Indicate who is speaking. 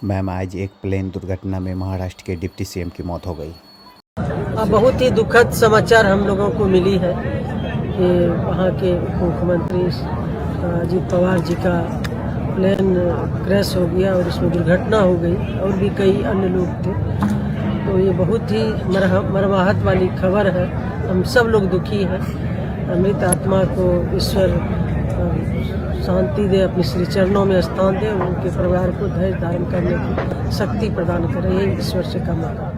Speaker 1: Ma'am, आज एक plane दुर्घटना में महाराष्ट्र के डिप्टी सीएम की मौत हो गई।
Speaker 2: बहुत ही दुखद समाचार हम लोगों को मिली है कि वहाँ के मुख्यमंत्री अजित पवार जी का प्लेन क्रैश हो गया और इसमें दुर्घटना हो गई और भी कई अन्य लोग थे। तो ये बहुत ही मर्माहत वाली खबर है। हम सब लोग दुखी हैं। मृत आत्मा को ईश्वर शांति दे, अपने श्री चरणों में स्थान दे, उनके परिवार को धैर्य धारण करने की शक्ति प्रदान करे, यही ईश्वर से कामना करते हैं।